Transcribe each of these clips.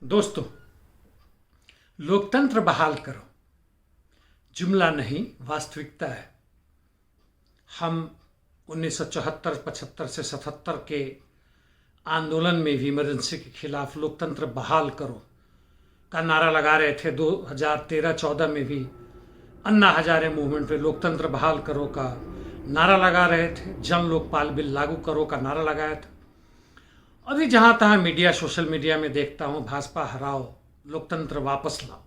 दोस्तों, लोकतंत्र बहाल करो जुमला नहीं, वास्तविकता है। हम 1974-75 से 77 के आंदोलन में भी इमरजेंसी के खिलाफ लोकतंत्र बहाल करो का नारा लगा रहे थे। 2013-14 में भी अन्ना हजारे मूवमेंट में लोकतंत्र बहाल करो का नारा लगा रहे थे। जन लोकपाल बिल लागू करो का नारा लगाया था। अभी जहाँ तहाँ मीडिया, सोशल मीडिया में देखता हूँ, भाजपा हराओ, लोकतंत्र वापस लाओ।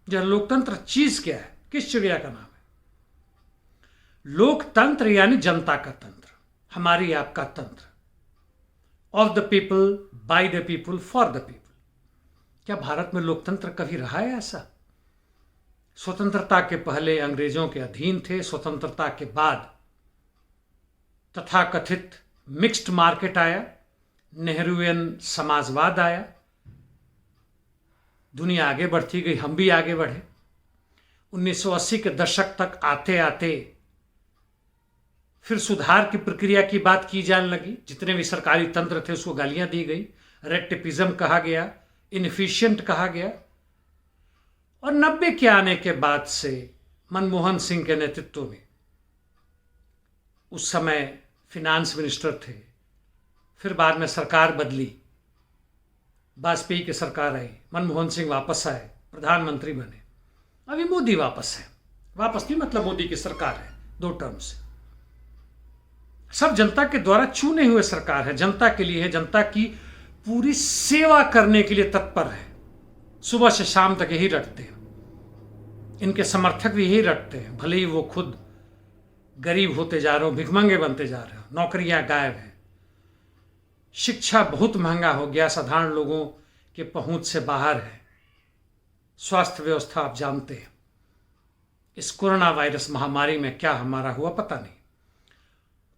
यह लोकतंत्र चीज क्या है? किस चिड़िया का नाम है? लोकतंत्र यानी जनता का तंत्र, हमारी आपका तंत्र। Of the people, by the people, for the people. क्या भारत में लोकतंत्र कभी रहा है ऐसा? स्वतंत्रता के पहले अंग्रेजों के अधीन थे, स्वतंत्रता के बाद तथाकथित मिक्स्ड मार्केट आया, नेहरूवियन समाजवाद आया, दुनिया आगे बढ़ती गई, हम भी आगे बढ़े। 1980 के दशक तक आते आते फिर सुधार की प्रक्रिया की बात की जाने लगी। जितने भी सरकारी तंत्र थे उसको गालियां दी गई, रेड टेपिज्म कहा गया, इनफिशिएंट कहा गया। और 90 के आने के बाद से मनमोहन सिंह के नेतृत्व में, उस समय फिनांस मिनिस्टर थे, फिर बाद में सरकार बदली, वाजपेयी की सरकार आई, मनमोहन सिंह वापस आए, प्रधानमंत्री बने। अभी मोदी वापस है। वापस नहीं मतलब मोदी की सरकार है 2 टर्म से। सब जनता के द्वारा चुने हुए सरकार है, जनता के लिए है, जनता की पूरी सेवा करने के लिए तत्पर है। सुबह से शाम तक यही रटते हैं, इनके समर्थक भी यही रटते हैं। भले ही वो खुद गरीब होते जा रहे हो, भिखमंगे बनते जा रहे हो, नौकरियां गायब हैं, शिक्षा बहुत महंगा हो गया, साधारण लोगों के पहुंच से बाहर है, स्वास्थ्य व्यवस्था आप जानते हैं। इस कोरोना वायरस महामारी में क्या हमारा हुआ पता नहीं।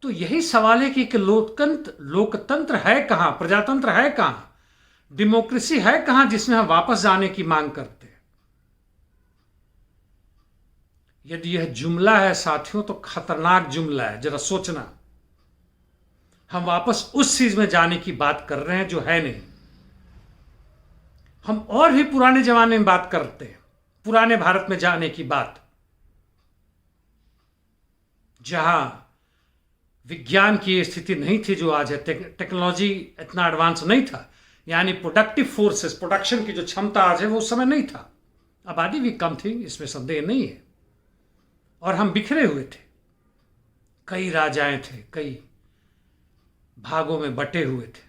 तो यही सवाल है कि लोकतंत्र है कहां, प्रजातंत्र है कहां, डेमोक्रेसी है कहां, जिसमें हम वापस जाने की मांग करते हैं। यदि यह जुमला है साथियों तो खतरनाक जुमला है। जरा सोचना, हम वापस उस चीज में जाने की बात कर रहे हैं जो है नहीं। हम और भी पुराने जमाने में बात करते हैं, पुराने भारत में जाने की बात, जहां विज्ञान की स्थिति नहीं थी जो आज है। टेक्नोलॉजी इतना एडवांस नहीं था, यानी प्रोडक्टिव फोर्सेस, प्रोडक्शन की जो क्षमता आज है वो उस समय नहीं था। आबादी भी कम थी, इसमें संदेह नहीं है। और हम बिखरे हुए थे, कई राजाएं थे, कई भागों में बटे हुए थे।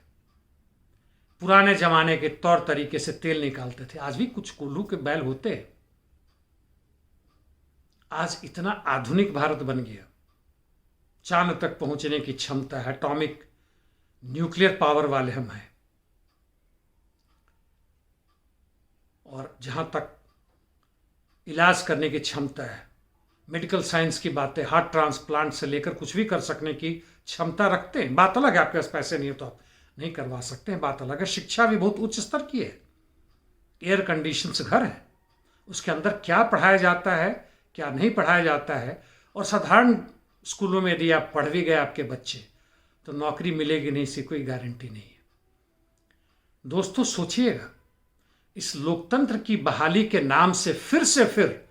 पुराने जमाने के तौर तरीके से तेल निकालते थे। आज भी कुछ कोल्हू के बैल होते हैं। आज इतना आधुनिक भारत बन गया, चांद तक पहुंचने की क्षमता है, एटॉमिक न्यूक्लियर पावर वाले हम हैं। और जहां तक इलाज करने की क्षमता है, मेडिकल साइंस की बातें, हार्ट ट्रांसप्लांट से लेकर कुछ भी कर सकने की क्षमता रखते हैं। बात अलग है, आपके पास पैसे नहीं है तो आप नहीं करवा सकते हैं, बात अलग है। शिक्षा भी बहुत उच्च स्तर की है, एयर कंडीशंस घर है, उसके अंदर क्या पढ़ाया जाता है, क्या नहीं पढ़ाया जाता है। और साधारण स्कूलों में यदि आप पढ़ भी गए आपके बच्चे, तो नौकरी मिलेगी नहीं, इसकी कोई गारंटी नहीं है। दोस्तों सोचिएगा, इस लोकतंत्र की बहाली के नाम से फिर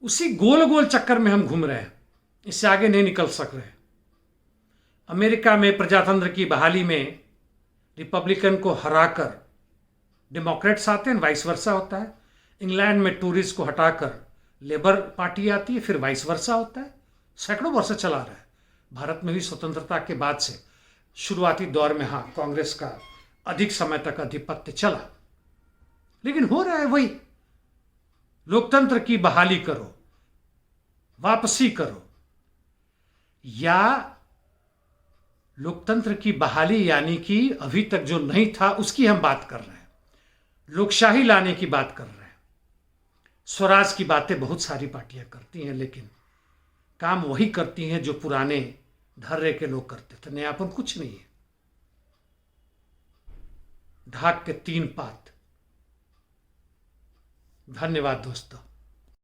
उसी गोल गोल चक्कर में हम घूम रहे हैं, इससे आगे नहीं निकल सक रहे। अमेरिका में प्रजातंत्र की बहाली में रिपब्लिकन को हराकर डेमोक्रेट्स आते हैं, वाइस वर्सा होता है। इंग्लैंड में टूरिस्ट को हटाकर लेबर पार्टी आती है, फिर वाइस वर्सा होता है। सैकड़ों वर्ष चला रहा है। भारत में भी स्वतंत्रता के बाद से शुरुआती दौर में हाँ, कांग्रेस का अधिक समय तक आधिपत्य चला, लेकिन हो रहा है वही। लोकतंत्र की बहाली करो, वापसी करो, या लोकतंत्र की बहाली यानी कि अभी तक जो नहीं था उसकी हम बात कर रहे हैं, लोकशाही लाने की बात कर रहे हैं। स्वराज की बातें बहुत सारी पार्टियां करती हैं, लेकिन काम वही करती हैं जो पुराने धर्रे के लोग करते थे। नयापन कुछ नहीं है। ढाक के 3 पात। धन्यवाद दोस्तों।